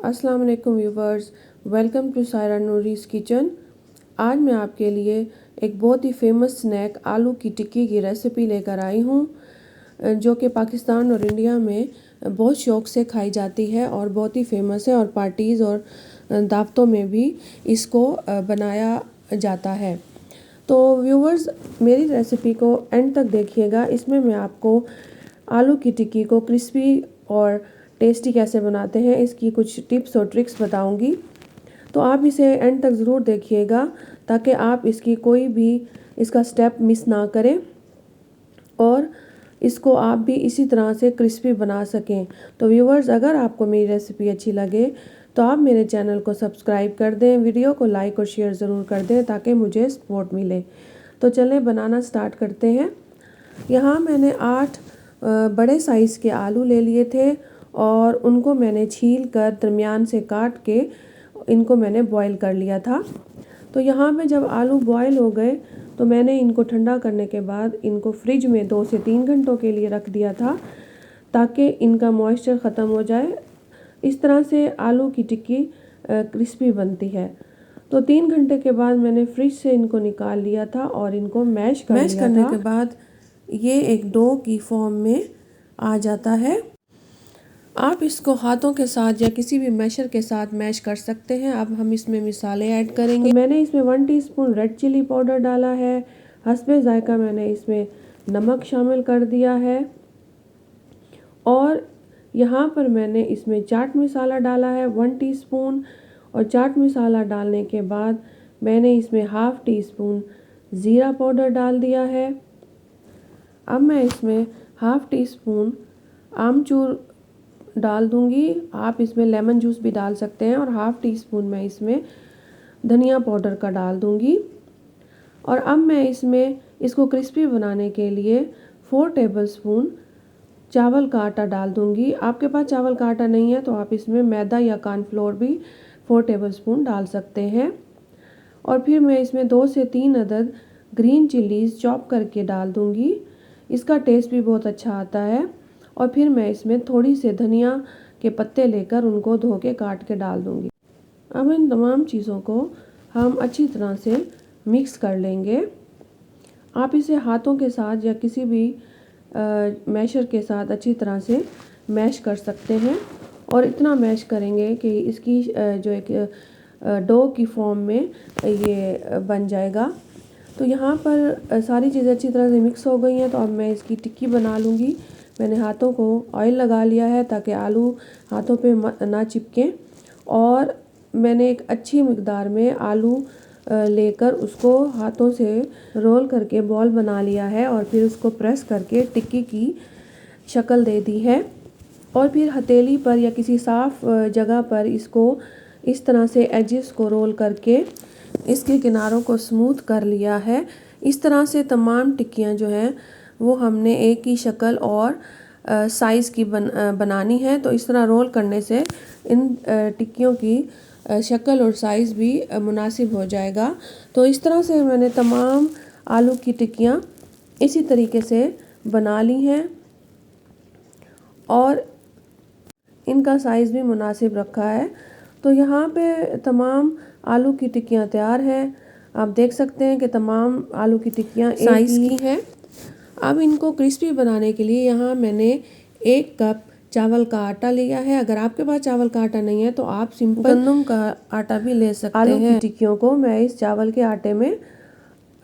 अस्सलाम वालेकुम viewers, welcome to Saira Noori's kitchen. आज मैं आपके लिए एक बहुत ही फेमस स्नैक आलू की टिक्की की रेसिपी लेकर आई हूँ, जो कि पाकिस्तान और इंडिया में बहुत शौक़ से खाई जाती है और बहुत ही फेमस है और पार्टीज़ और दावतों में भी इसको बनाया जाता है। तो व्यूवर्स, मेरी रेसिपी को एंड तक देखिएगा। इसमें मैं आपको आलू की टिक्की को क्रिस्पी और टेस्टी कैसे बनाते हैं इसकी कुछ टिप्स और ट्रिक्स बताऊंगी। तो आप इसे एंड तक ज़रूर देखिएगा ताकि आप इसका स्टेप मिस ना करें और इसको आप भी इसी तरह से क्रिस्पी बना सकें। तो व्यूवर्स, अगर आपको मेरी रेसिपी अच्छी लगे तो आप मेरे चैनल को सब्सक्राइब कर दें, वीडियो को लाइक और शेयर ज़रूर कर दें ताकि मुझे सपोर्ट मिले। तो चलें बनाना स्टार्ट करते हैं। यहाँ मैंने 8 बड़े साइज़ के आलू ले लिए थे और उनको मैंने छील कर दरमियान से काट के इनको मैंने बॉईल कर लिया था। तो यहाँ पे जब आलू बॉईल हो गए तो मैंने इनको ठंडा करने के बाद इनको फ्रिज में 2 से 3 घंटों के लिए रख दिया था ताकि इनका मॉइस्चर ख़त्म हो जाए। इस तरह से आलू की टिक्की क्रिस्पी बनती है। तो 3 घंटे के बाद मैंने फ्रिज से इनको निकाल लिया था और इनको मैश करने के बाद ये एक डो की फॉर्म में आ जाता है। आप इसको हाथों के साथ या किसी भी मैशर के साथ मैश कर सकते हैं। अब हम इसमें मिसाले ऐड करेंगे। तो मैंने इसमें 1 टीस्पून रेड चिली पाउडर डाला है। हस्बे जायका मैंने इसमें नमक शामिल कर दिया है और यहाँ पर मैंने इसमें चाट मसाला डाला है 1 टीस्पून। और चाट मसाला डालने के बाद मैंने इसमें हाफ़ टीस्पून ज़ीरा पाउडर डाल दिया है। अब मैं इसमें हाफ़ टीस्पून आमचूर डाल दूंगी। आप इसमें लेमन जूस भी डाल सकते हैं और हाफ़ टीस्पून मैं इसमें धनिया पाउडर का डाल दूंगी। और अब मैं इसमें इसको क्रिस्पी बनाने के लिए 4 टेबलस्पून चावल का आटा डाल दूंगी। आपके पास चावल का आटा नहीं है तो आप इसमें मैदा या कॉर्नफ्लोर भी 4 टेबलस्पून डाल सकते हैं। और फिर मैं इसमें 2 से 3 अदद ग्रीन चिलीज़ चॉप करके डाल दूंगी। इसका टेस्ट भी बहुत अच्छा आता है। और फिर मैं इसमें थोड़ी से धनिया के पत्ते लेकर उनको धो के काट के डाल दूंगी। अब इन तमाम चीज़ों को हम अच्छी तरह से मिक्स कर लेंगे। आप इसे हाथों के साथ या किसी भी मैशर के साथ अच्छी तरह से मैश कर सकते हैं और इतना मैश करेंगे कि इसकी जो एक डो की फॉर्म में ये बन जाएगा। तो यहाँ पर सारी चीज़ें अच्छी तरह से मिक्स हो गई हैं। तो अब मैं इसकी टिक्की बना लूँगी। मैंने हाथों को ऑयल लगा लिया है ताकि आलू हाथों पे ना चिपके। और मैंने एक अच्छी मिकदार में आलू लेकर उसको हाथों से रोल करके बॉल बना लिया है और फिर उसको प्रेस करके टिक्की की शक्ल दे दी है। और फिर हथेली पर या किसी साफ़ जगह पर इसको इस तरह से एजेस को रोल करके इसके किनारों को स्मूथ कर लिया है। इस तरह से तमाम टिक्कियाँ जो हैं वो हमने एक ही शक्ल और साइज़ की बनानी है। तो इस तरह रोल करने से इन टिक्कियों की शक्ल और साइज़ भी मुनासिब हो जाएगा। तो इस तरह से मैंने तमाम आलू की टिक्कियाँ इसी तरीके से बना ली हैं और इनका साइज़ भी मुनासिब रखा है। तो यहाँ पे तमाम आलू की टिक्कियाँ तैयार हैं। आप देख सकते हैं कि तमाम आलू की टिक्कियाँ साइज़ की हैं। अब इनको क्रिस्पी बनाने के लिए यहाँ मैंने 1 कप चावल का आटा लिया है। अगर आपके पास चावल का आटा नहीं है तो आप सिंपल गंदम का आटा भी ले सकते हैं। आलू की टिक्कियों को मैं इस चावल के आटे में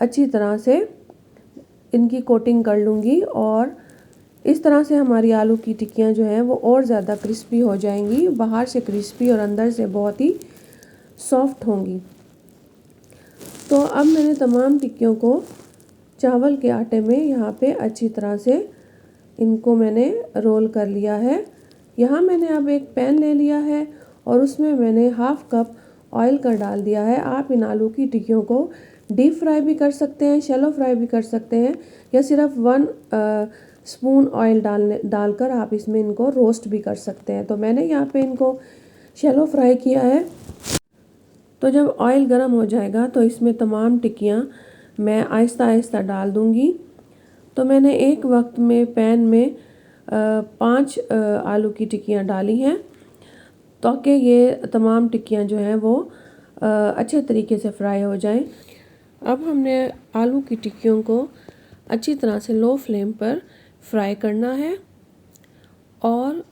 अच्छी तरह से इनकी कोटिंग कर लूँगी और इस तरह से हमारी आलू की टिक्कियाँ जो हैं वो और ज़्यादा क्रिस्पी हो जाएंगी, बाहर से क्रिस्पी और अंदर से बहुत ही सॉफ्ट होंगी। तो अब मैंने तमाम टिक्कियों को चावल के आटे में यहाँ पे अच्छी तरह से इनको मैंने रोल कर लिया है। यहाँ मैंने अब एक पैन ले लिया है और उसमें मैंने हाफ़ कप ऑयल का डाल दिया है। आप इन आलू की टिक्कियों को डीप फ्राई भी कर सकते हैं, शैलो फ्राई भी कर सकते हैं या सिर्फ 1 स्पून ऑयल डालकर आप इसमें इनको रोस्ट भी कर सकते हैं। तो मैंने यहाँ पे इनको शैलो फ्राई किया है। तो जब ऑयल गर्म हो जाएगा तो इसमें तमाम टिक्कियाँ मैं आहिस्ता आहिस्ता डाल दूँगी। तो मैंने एक वक्त में पैन में 5 आलू की टिक्कियाँ डाली हैं। ताकि ये तमाम टिक्कियाँ जो हैं वो अच्छे तरीके से फ्राई हो जाएं। अब हमने आलू की टिक्कियों को अच्छी तरह से लो फ्लेम पर फ्राई करना है और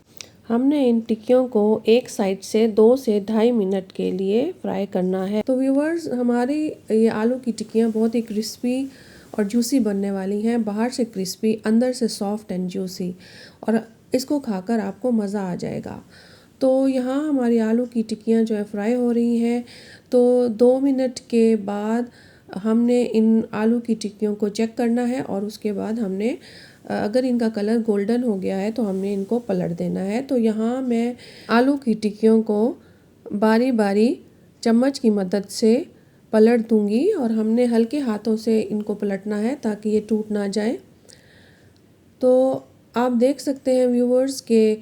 हमने इन टिक्कियों को एक साइड से 2 से 2.5 मिनट के लिए फ्राई करना है। तो व्यूवर्स, हमारी ये आलू की टिक्कियाँ बहुत ही क्रिस्पी और जूसी बनने वाली हैं। बाहर से क्रिस्पी, अंदर से सॉफ्ट एंड जूसी, और इसको खाकर आपको मज़ा आ जाएगा। तो यहाँ हमारी आलू की टिक्कियाँ जो है फ्राई हो रही हैं। तो 2 मिनट के बाद हमने इन आलू की टिक्कियों को चेक करना है और उसके बाद हमने अगर इनका कलर गोल्डन हो गया है तो हमने इनको पलट देना है। तो यहाँ मैं आलू की टिक्कियों को बारी बारी चम्मच की मदद से पलट दूंगी और हमने हल्के हाथों से इनको पलटना है ताकि ये टूट ना जाए। तो आप देख सकते हैं व्यूवर्स के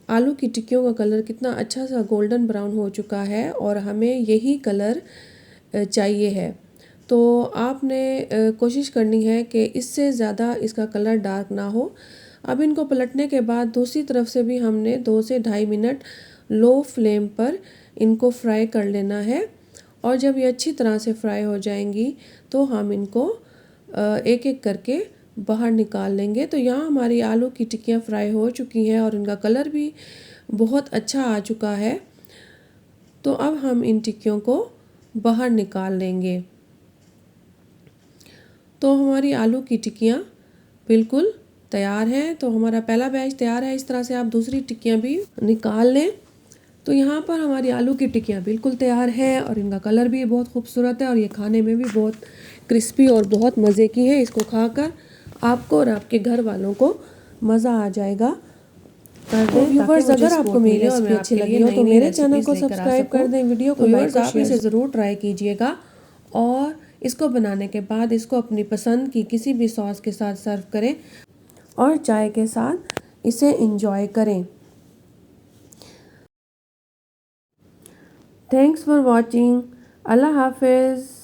आलू की टिक्कियों का कलर कितना अच्छा सा गोल्डन ब्राउन हो चुका है और हमें यही कलर चाहिए है। तो आपने कोशिश करनी है कि इससे ज़्यादा इसका कलर डार्क ना हो। अब इनको पलटने के बाद दूसरी तरफ से भी हमने 2 से 2.5 मिनट लो फ्लेम पर इनको फ्राई कर लेना है और जब ये अच्छी तरह से फ्राई हो जाएंगी तो हम इनको एक एक करके बाहर निकाल लेंगे। तो यहाँ हमारी आलू की टिक्कियाँ फ्राई हो चुकी हैं और इनका कलर भी बहुत अच्छा आ चुका है। तो अब हम इन टिक्कियों को बाहर निकाल लेंगे। तो हमारी आलू की टिक्कियाँ बिल्कुल तैयार हैं। तो हमारा पहला बैच तैयार है। इस तरह से आप दूसरी टिक्कियाँ भी निकाल लें। तो यहाँ पर हमारी आलू की टिक्कियाँ बिल्कुल तैयार है और इनका कलर भी बहुत खूबसूरत है और ये खाने में भी बहुत क्रिस्पी और बहुत मज़े की है। इसको खाकर आपको और आपके घर वालों को मज़ा आ जाएगा। तो व्यूवर्स, अगर आपको मेरी रेसिपी अच्छी लगी हो तो मेरे चैनल को सब्सक्राइब कर दें, वीडियो को लाइक आप इसे ज़रूर ट्राई कीजिएगा और इसको बनाने के बाद इसको अपनी पसंद की किसी भी सॉस के साथ सर्व करें और चाय के साथ इसे एंजॉय करें। Thanks for watching. अल्लाह हाफिज़।